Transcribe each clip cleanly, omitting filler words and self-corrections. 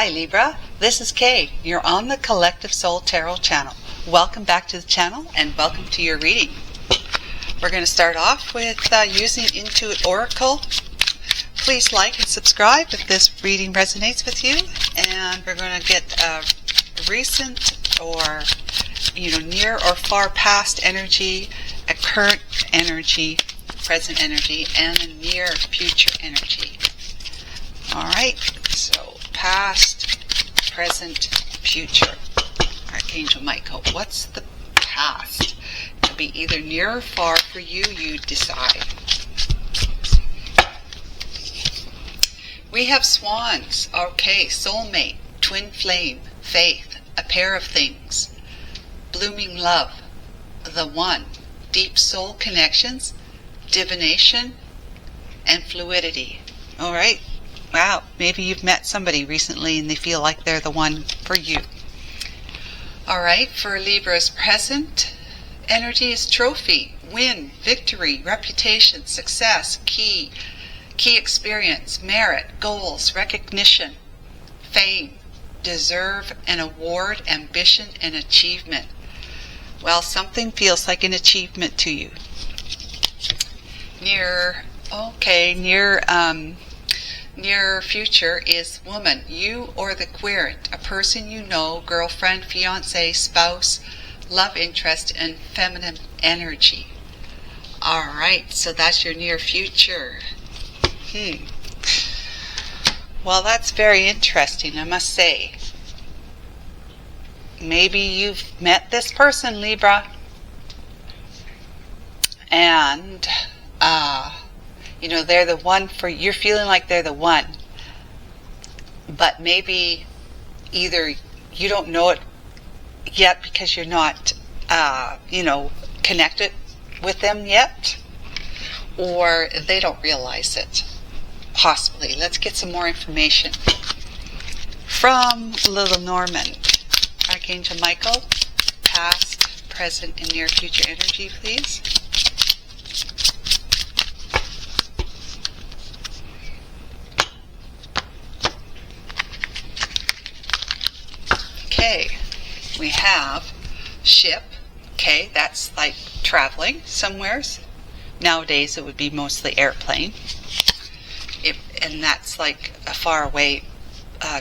Hi Libra, this is Kay. You're on the Collective Soul Tarot channel. Welcome back to the channel and welcome to your reading. We're going to start off with using Intuit Oracle. Please like and subscribe if this reading resonates with you. And we're going to get a recent or near or far past energy, a current energy, present energy, and a near future energy. Alright, so past, present, future. Archangel Michael, what's the past? It could be either near or far for you, you decide. We have swans. Okay, soulmate, twin flame, faith, a pair of things, blooming love, the one, deep soul connections, divination, and fluidity. Alright. Wow, maybe you've met somebody recently and they feel like they're the one for you. Alright, for Libra's present energy is trophy, win, victory, reputation, success, key experience, merit, goals, recognition, fame, deserve, an award, ambition, and achievement. Well, something feels like an achievement to you. Near future is woman, you or the querent, a person you know, girlfriend, fiance, spouse, love interest, and feminine energy. Alright, so that's your near future. Well, that's very interesting, I must say. Maybe you've met this person, Libra, and they're the one for you. You're feeling like they're the one, but maybe either you don't know it yet because you're not connected with them yet, or they don't realize it. Possibly. Let's get some more information from Little Norman. Archangel Michael, past, present, and near future energy, please. Okay, we have ship. Okay, that's like traveling somewheres. Nowadays it would be mostly airplane. And that's like a far away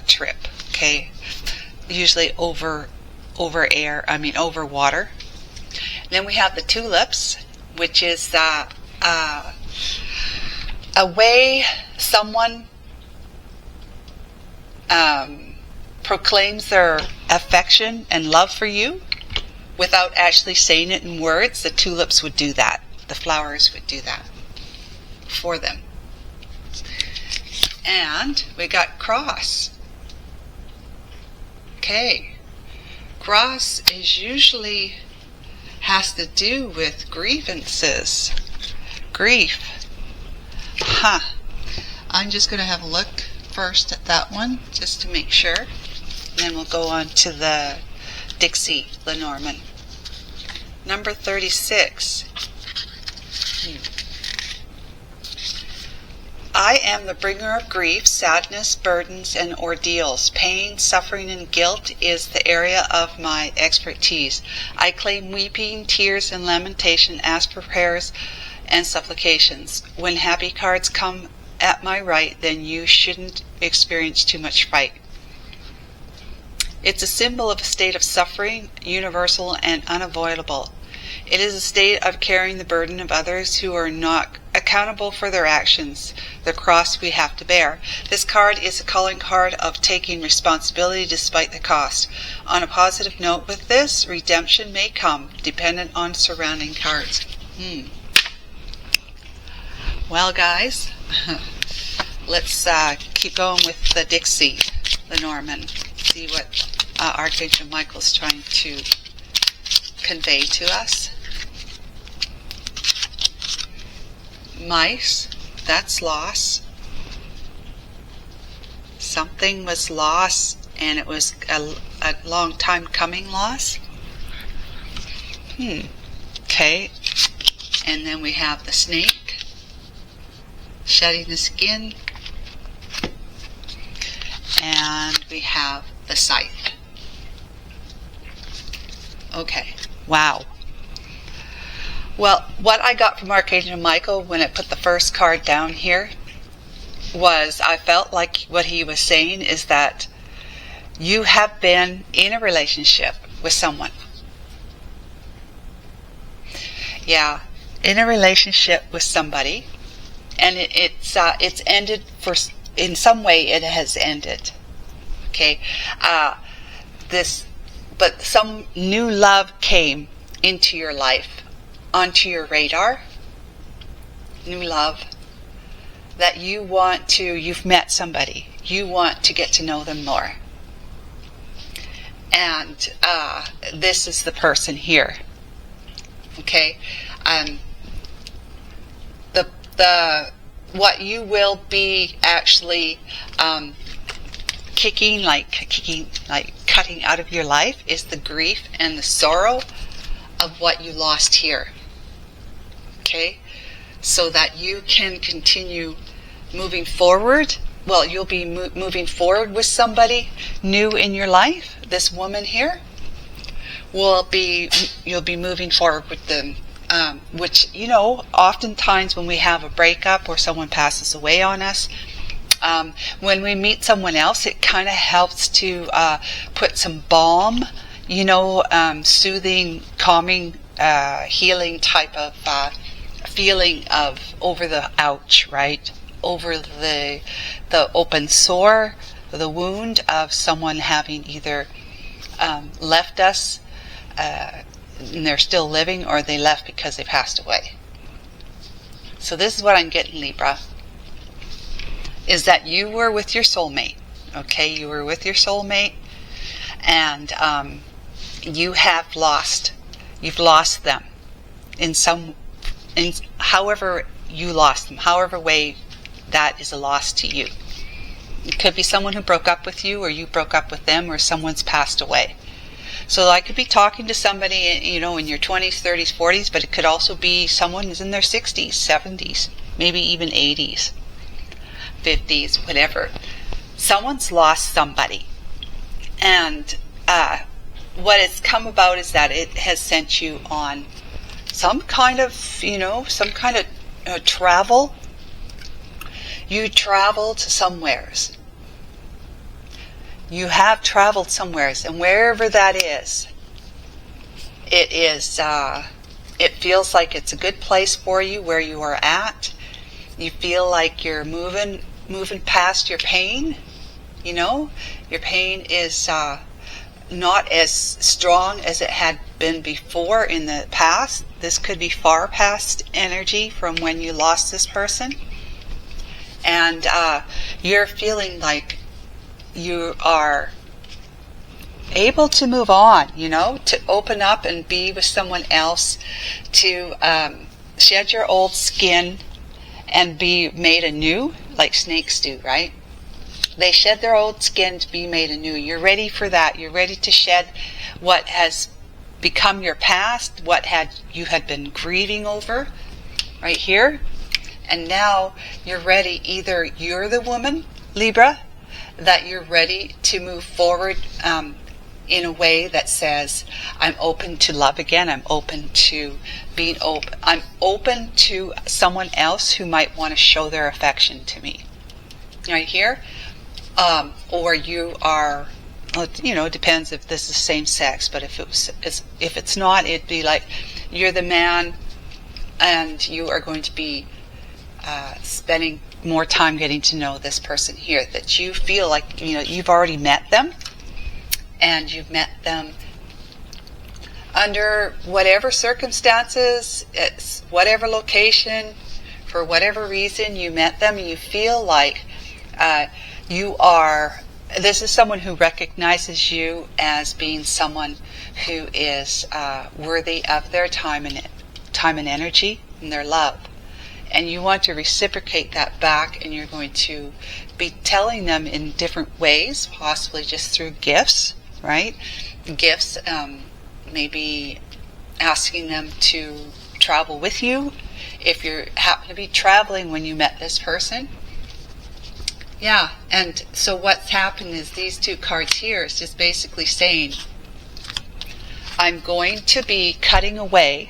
trip. Okay, usually over water. Then we have the tulips, which is a way someone proclaims their affection and love for you without actually saying it in words. The tulips would do that. The flowers would do that for them. And we got cross. Okay. Cross is usually has to do with grievances. Grief. I'm just going to have a look first at that one just to make sure. And then we'll go on to the Dixie Lenormand. Number 36. I am the bringer of grief, sadness, burdens, and ordeals. Pain, suffering, and guilt is the area of my expertise. I claim weeping, tears, and lamentation as for prayers and supplications. When happy cards come at my right, then you shouldn't experience too much fright. It's a symbol of a state of suffering, universal and unavoidable. It is a state of carrying the burden of others who are not accountable for their actions, the cross we have to bear. This card is a calling card of taking responsibility despite the cost. On a positive note with this, redemption may come, dependent on surrounding cards. Well, guys, let's keep going with the Dixie Lenormand. See what Archangel Michael's trying to convey to us. Mice, that's loss. Something was lost, and it was a long time coming loss. Okay. And then we have the snake, shedding the skin. and we have the Scythe. Okay, wow. Well, what I got from Archangel Michael when I put the first card down here was, I felt like what he was saying is that you have been in a relationship with someone. Yeah, in a relationship with somebody, and it's ended in some way. It has ended. Okay, but some new love came into your life, onto your radar. New love that you've met somebody. You want to get to know them more. And this is the person here. Okay, what you will be actually cutting out of your life is the grief and the sorrow of what you lost here. Okay, so that you can continue moving forward. Well, you'll be moving forward with somebody new in your life. This woman here you'll be moving forward with them, which, oftentimes when we have a breakup or someone passes away on us, when we meet someone else, it kind of helps to put some balm, soothing, calming, healing type of feeling of over the ouch, right? Over the open sore, the wound of someone having either left us and they're still living, or they left because they passed away. So this is what I'm getting, Libra, is that you were with your soulmate. Okay, you were with your soulmate, and you've lost them in however you lost them, however way that is a loss to you. It could be someone who broke up with you, or you broke up with them, or someone's passed away. So I could be talking to somebody, in your 20s, 30s, 40s, but it could also be someone who's in their 60s, 70s, maybe even 80s, 50s, whatever. Someone's lost somebody. And what it's come about is that it has sent you on some kind of travel. You travel to somewheres. You have traveled somewheres, and wherever that is, it feels like it's a good place for you where you are at. You feel like you're moving past your pain. Your pain is not as strong as it had been before in the past. This could be far past energy from when you lost this person. And you're feeling like you are able to move on, to open up and be with someone else, to shed your old skin and be made anew, like snakes do, right? They shed their old skin to be made anew. You're ready for that. You're ready to shed what has become your past, what you had been grieving over, right here. And now you're ready. Either you're the woman, Libra, that you're ready to move forward in a way that says, I'm open to love again. I'm open to being open. I'm open to someone else who might want to show their affection to me. Right here. Or you are, it depends if this is same sex, but if it's not, it'd be like you're the man and you are going to be spending more time getting to know this person here, that you feel like you've already met them, and you've met them under whatever circumstances, it's whatever location, for whatever reason you met them, and you feel like this is someone who recognizes you as being someone who is worthy of their time and energy and their love. And you want to reciprocate that back, and you're going to be telling them in different ways, possibly just through gifts, right? Gifts, maybe asking them to travel with you if you happen to be traveling when you met this person. Yeah, and so what's happened is these two cards here is just basically saying, I'm going to be cutting away,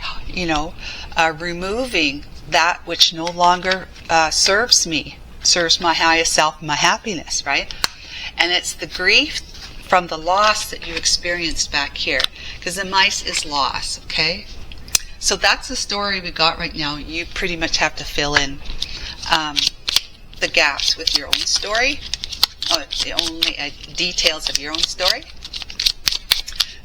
removing that which no longer serves me, serves my highest self and my happiness, right? And it's the grief from the loss that you experienced back here, because the mice is loss, okay? So that's the story we got right now. You pretty much have to fill in the gaps with your own story, the only details of your own story.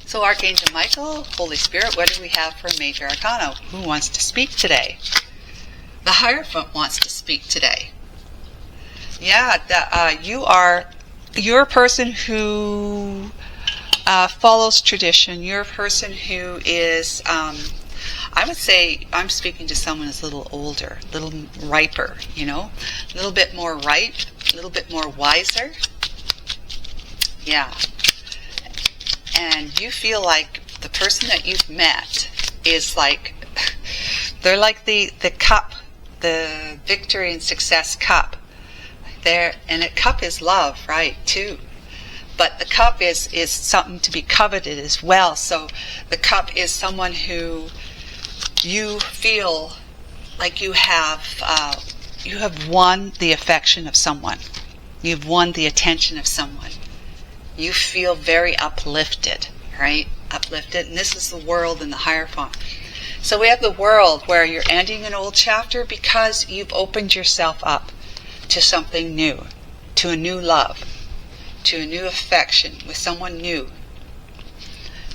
So Archangel Michael, Holy Spirit, what do we have for a major arcana? Who wants to speak today? The Hierophant wants to speak today. Yeah, you're a person who follows tradition. You're a person who is, I would say, I'm speaking to someone who's a little older, a little riper, a little bit more ripe, a little bit more wiser. Yeah. And you feel like the person that you've met is like, they're like the cup, the victory and success cup. And a cup is love, right, too. But the cup is something to be coveted as well. So the cup is someone who you feel like you have won the affection of someone. You've won the attention of someone. You feel very uplifted, right? Uplifted. And this is the world and the Hierophant. So we have the world where you're ending an old chapter because you've opened yourself up to something new, to a new love, to a new affection with someone new.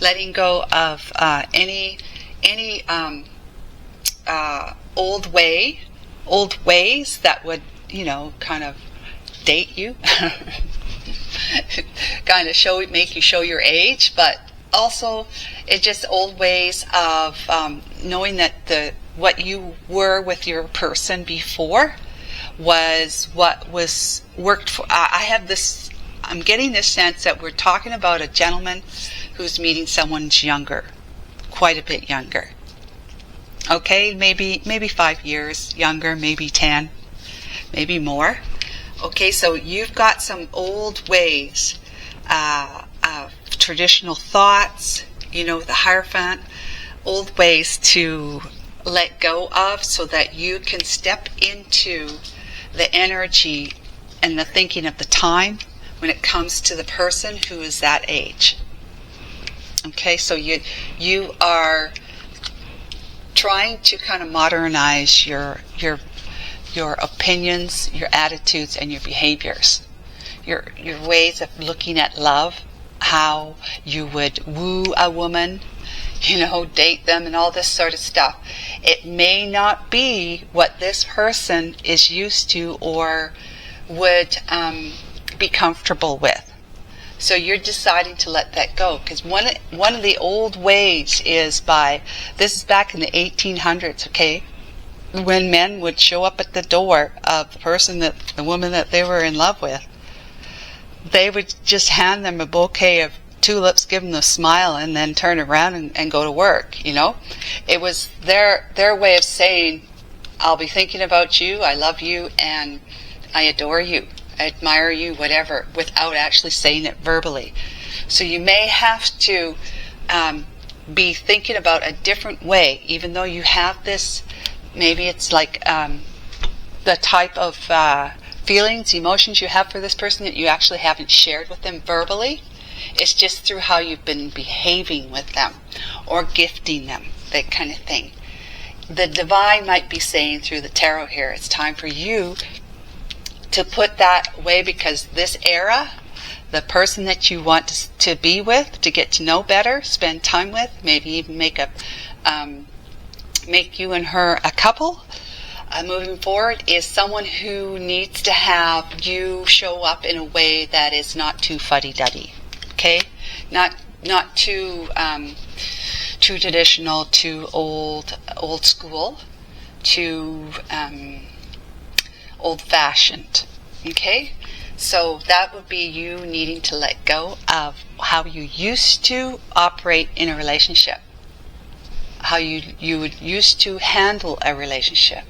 Letting go of any old ways that would, kind of date you, kind of make you show your age, but also it's just old ways of knowing that what you were with your person before was what was worked for. I'm getting this sense that we're talking about a gentleman who's meeting someone younger, quite a bit younger. Okay, maybe 5 years younger, maybe 10, maybe more. Okay, so you've got some old ways, of traditional thoughts, the Hierophant, old ways to let go of so that you can step into the energy and the thinking of the time when it comes to the person who is that age. Okay, so you are trying to kind of modernize your opinions, your attitudes, and your behaviors, your ways of looking at love, how you would woo a woman, date them and all this sort of stuff. It may not be what this person is used to or would be comfortable with. So you're deciding to let that go, because one of the old ways is this is back in the 1800s, okay, when men would show up at the door of the woman that they were in love with. They would just hand them a bouquet of tulips, give them a smile, and then turn around and go to work, It was their way of saying, I'll be thinking about you, I love you, and I adore you, I admire you, whatever, without actually saying it verbally. So you may have to be thinking about a different way, even though you have this, maybe it's like the type of feelings, emotions you have for this person that you actually haven't shared with them verbally. It's just through how you've been behaving with them or gifting them, that kind of thing. The divine might be saying through the tarot here, it's time for you to put that away, because this era, the person that you want to be with, to get to know better, spend time with, maybe even make you and her a couple, moving forward, is someone who needs to have you show up in a way that is not too fuddy-duddy. Okay, not too traditional, too old school, too old-fashioned. Okay, so that would be you needing to let go of how you used to operate in a relationship, how you would used to handle a relationship,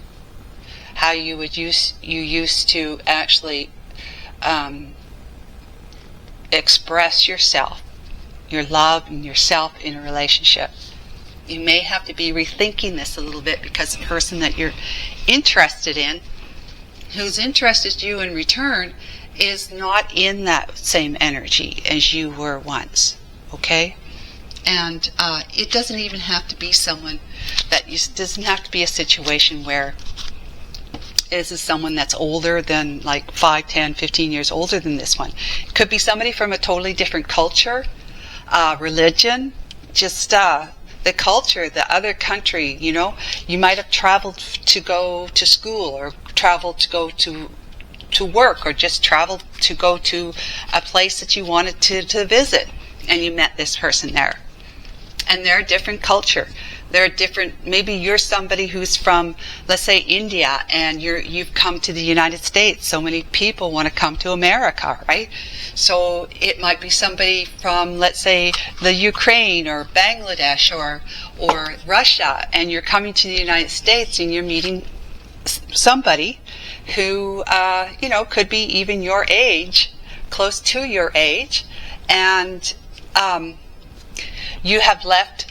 how you used to actually express yourself, your love and yourself in a relationship. You may have to be rethinking this a little bit, because the person that you're interested in, who's interested in you in return, is not in that same energy as you were once. Okay? And it doesn't even have to be someone that doesn't have to be a situation where this is someone that's older than, like 5, 10, 15 years older than this one. It could be somebody from a totally different culture, religion, just the culture, the other country, you know. You might have traveled to go to school, or traveled to go to work, or just traveled to go to a place that you wanted to visit, and you met this person there. And they're a different culture. They're different. Maybe you're somebody who's from, let's say, India, and you've come to the United States. So many people want to come to America, right? So it might be somebody from, let's say, the Ukraine or Bangladesh or Russia, and you're coming to the United States, and you're meeting somebody who, could be even your age, close to your age, and you have left,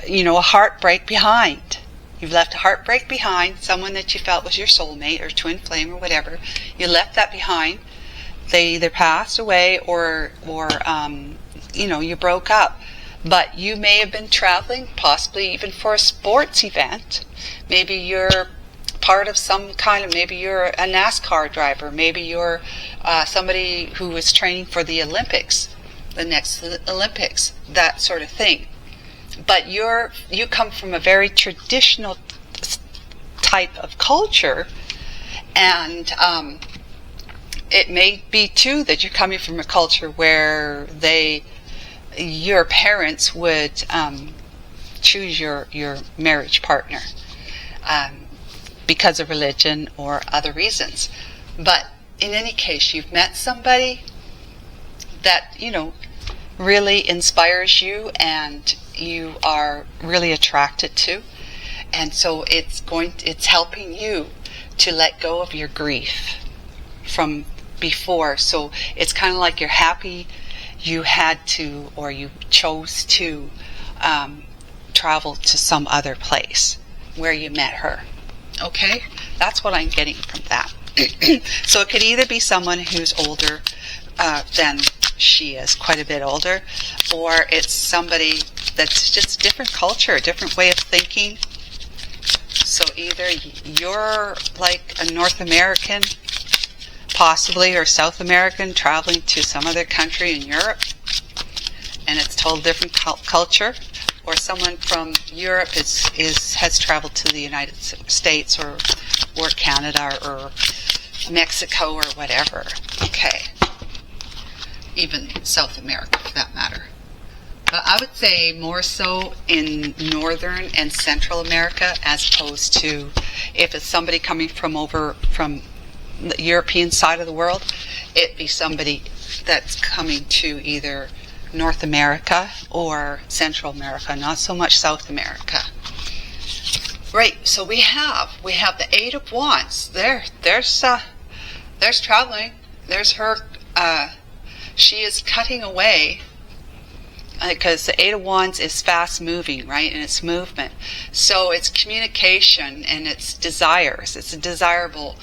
a heartbreak behind. You've left a heartbreak behind, someone that you felt was your soulmate or twin flame or whatever. You left that behind. They either passed away or you broke up. But you may have been traveling, possibly even for a sports event. Maybe you're part of some kind of, maybe you're a NASCAR driver. Maybe you're somebody who is training for the Olympics, the next Olympics, that sort of thing. But you come from a very traditional type of culture, and it may be too that you're coming from a culture where your parents would choose your marriage partner because of religion or other reasons. But in any case, you've met somebody that really inspires you and you are really attracted to, and so it's helping you to let go of your grief from before. So it's kind of like you're happy you had to, or you chose to travel to some other place where you met her. Okay? That's what I'm getting from that. So it could either be someone who's older than she is, quite a bit older, or it's somebody that's just a different culture, a different way of thinking. So either you're like a North American, possibly, or South American, traveling to some other country in Europe, and it's a total different culture, or someone from Europe has traveled to the United States or Canada or Mexico or whatever. Okay. Even South America, for that matter. But I would say more so in Northern and Central America, as opposed to if it's somebody coming from the European side of the world, it'd be somebody that's coming to either North America or Central America, not so much South America. Right, so we have the Eight of Wands. There's traveling. There's her. She is cutting away, because the Eight of Wands is fast moving, right? And it's movement. So it's communication and it's desires. It's a desirable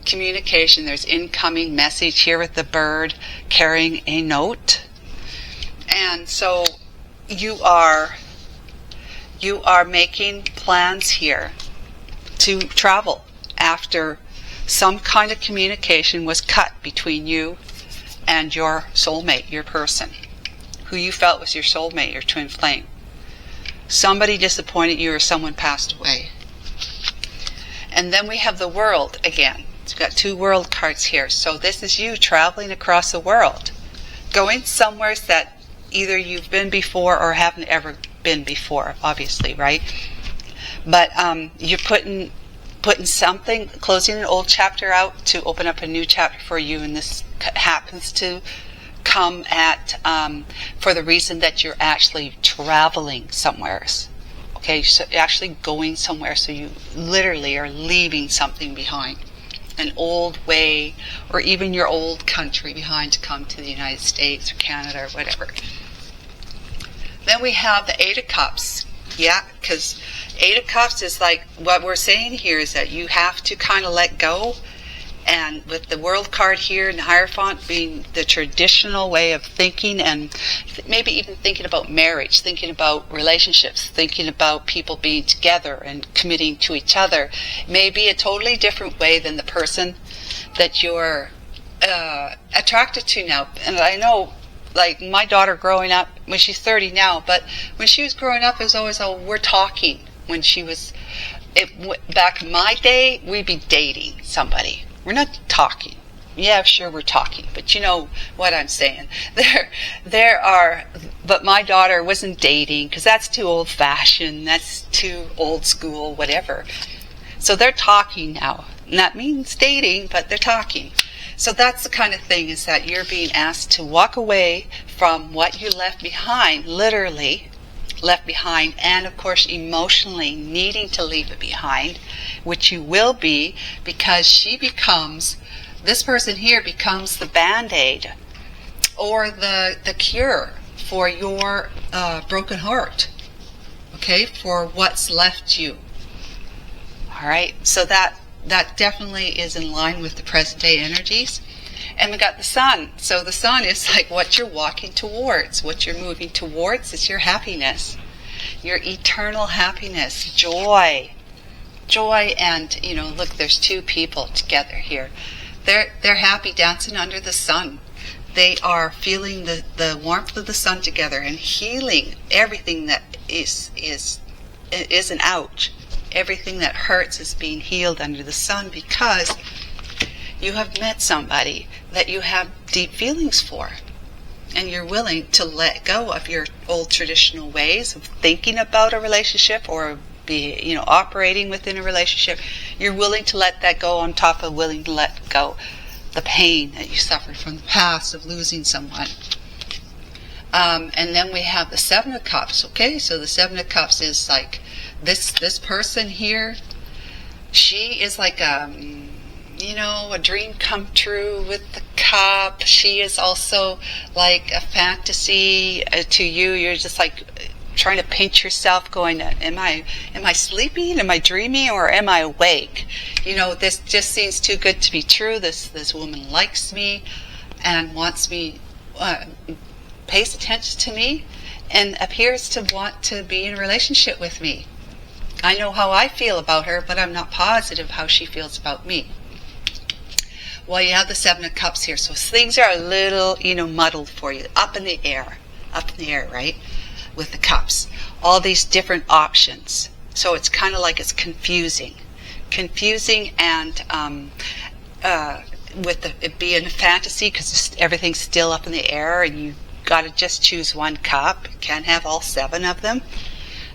communication. There's incoming message here with the bird carrying a note. And so you are making plans here to travel after some kind of communication was cut between you and your soulmate, your person, who you felt was your soulmate, your twin flame. Somebody disappointed you or someone passed away. And then we have the World again. We've got two World cards here. So this is you traveling across the world, going somewhere that either you've been before or haven't ever been before, obviously, right? But you're putting something, closing an old chapter out to open up a new chapter for you, and this happens to come at for the reason that you're actually traveling somewhere. Okay, so you're actually going somewhere, so you literally are leaving something behind. an old way, or even your old country behind to come to the United States or Canada or whatever. Then we have the Eight of Cups. Yeah, because Eight of Cups is like, what we're saying here is that you have to kind of let go. And with the World card here and the Hierophant being the traditional way of thinking, and maybe even thinking about marriage, thinking about relationships, thinking about people being together and committing to each other, may be a totally different way than the person that you're attracted to now. And I know, like my daughter growing up, when she's 30 now, but when she was growing up, it was always, oh, we're talking. When she was, back in my day, we'd be dating somebody. We're not talking. Yeah, sure, we're talking, but you know what I'm saying. There are, but my daughter wasn't dating, because that's too old-fashioned, that's too old school, whatever. So they're talking now. And that means dating, but they're talking. So that's the kind of thing, is that you're being asked to walk away from what you left behind, literally left behind, and of course emotionally needing to leave it behind, which you will be, because this person here becomes the Band-Aid or the cure for your broken heart, okay, for what's left you. All right, so that definitely is in line with the present day energies. And we got the Sun. So the Sun is like what you're walking towards, what you're moving towards. It's your happiness, your eternal happiness, joy. Joy, and, you know, look, there's two people together here. They're happy dancing under the sun. They are feeling the warmth of the sun together and healing everything that is an ouch. Everything that hurts is being healed under the sun, because you have met somebody that you have deep feelings for, and you're willing to let go of your old traditional ways of thinking about a relationship or operating within a relationship. You're willing to let that go, on top of willing to let go the pain that you suffered from the past of losing someone. And then we have the Seven of Cups. Okay, so the Seven of Cups is like this person here. She is like a dream come true with the cup. She is also like a fantasy to you. You're just like trying to pinch yourself, going, am I sleeping? Am I dreaming? Or am I awake? This just seems too good to be true. This woman likes me and wants me, pays attention to me, and appears to want to be in a relationship with me. I know how I feel about her, but I'm not positive how she feels about me. Well, you have the Seven of Cups here, so things are a little, muddled for you, up in the air, right? With the cups, all these different options. So it's kind of like it's confusing, and with it being a fantasy, because everything's still up in the air, and you got to just choose one cup. You can't have all seven of them,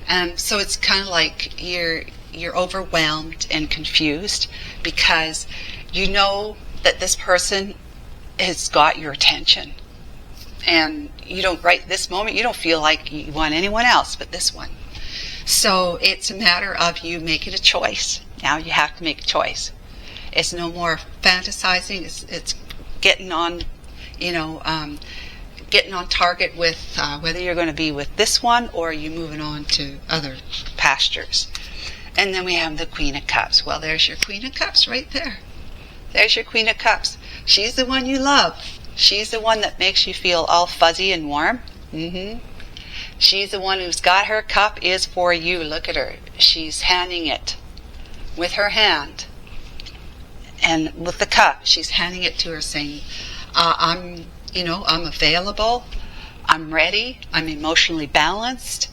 and so it's kind of like you're overwhelmed and confused, because you know that this person has got your attention. And you don't, right this moment, you don't feel like you want anyone else but this one. So it's a matter of you making a choice. Now you have to make a choice. It's no more fantasizing. It's getting on, getting on target with whether you're going to be with this one or you moving on to other pastures. And then we have the Queen of Cups. Well, there's your Queen of Cups right there. There's your Queen of Cups. She's the one you love. She's the one that makes you feel all fuzzy and warm. She's the one who's got her cup is for you. Look at her. She's handing it with her hand. And with the cup, she's handing it to her, saying, I'm available. I'm ready. I'm emotionally balanced.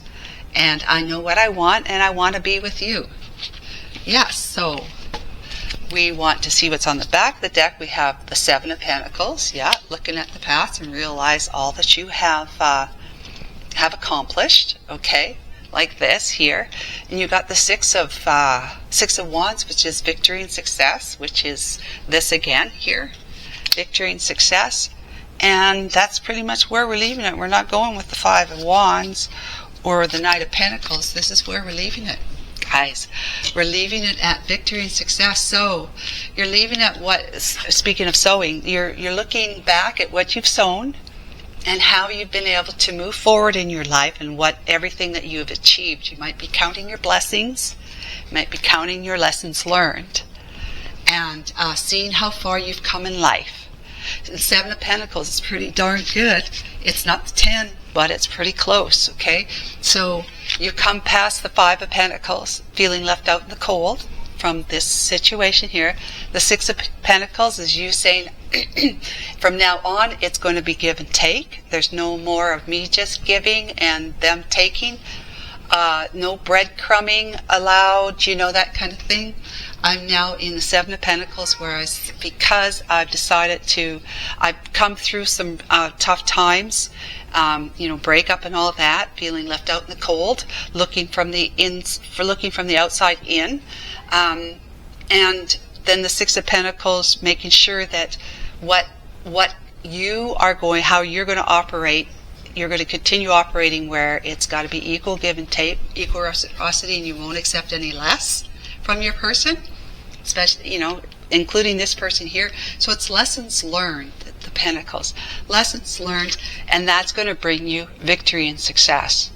And I know what I want, and I want to be with you. Yes, so we want to see what's on the back of the deck. We have the Seven of Pentacles. Yeah, looking at the past and realize all that you have accomplished. Okay, like this here, and you got the Six of Wands, which is victory and success, which is this again here, victory and success, and that's pretty much where we're leaving it. We're not going with the Five of Wands or the Knight of Pentacles. This is where we're leaving it. guys. We're leaving it at victory and success. So you're leaving at what, speaking of sowing, you're looking back at what you've sown and how you've been able to move forward in your life and what everything that you've achieved. You might be counting your blessings, you might be counting your lessons learned, and seeing how far you've come in life. The Seven of Pentacles is pretty darn good. It's not the 10, but it's pretty close, okay? So you come past the Five of Pentacles, feeling left out in the cold from this situation here. The Six of Pentacles is you saying, from now on, it's going to be give and take. There's no more of me just giving and them taking. No breadcrumbing allowed, you know, that kind of thing. I'm now in the Seven of Pentacles, because I've decided to, I've come through some tough times, breakup and all that, feeling left out in the cold, looking from the outside in, and then the Six of Pentacles, making sure that what you are going, how you're going to operate. You're going to continue operating where it's got to be equal give and take, equal reciprocity, and you won't accept any less from your person, especially, including this person here. So it's lessons learned, the Pentacles. Lessons learned, and that's going to bring you victory and success.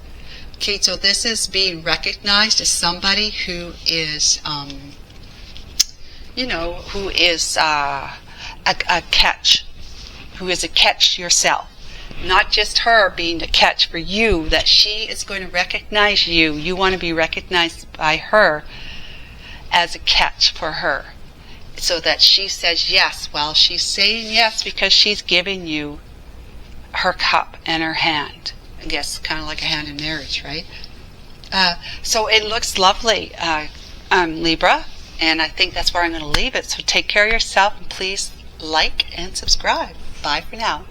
Okay, so this is being recognized as somebody who is, who is a catch, who is a catch yourself. Not just her being a catch for you, that she is going to recognize you. You want to be recognized by her as a catch for her, so that she says yes. Well, she's saying yes because she's giving you her cup and her hand. I guess kind of like a hand in marriage, right? So it looks lovely, Libra, and I think that's where I'm going to leave it. So take care of yourself, and please like and subscribe. Bye for now.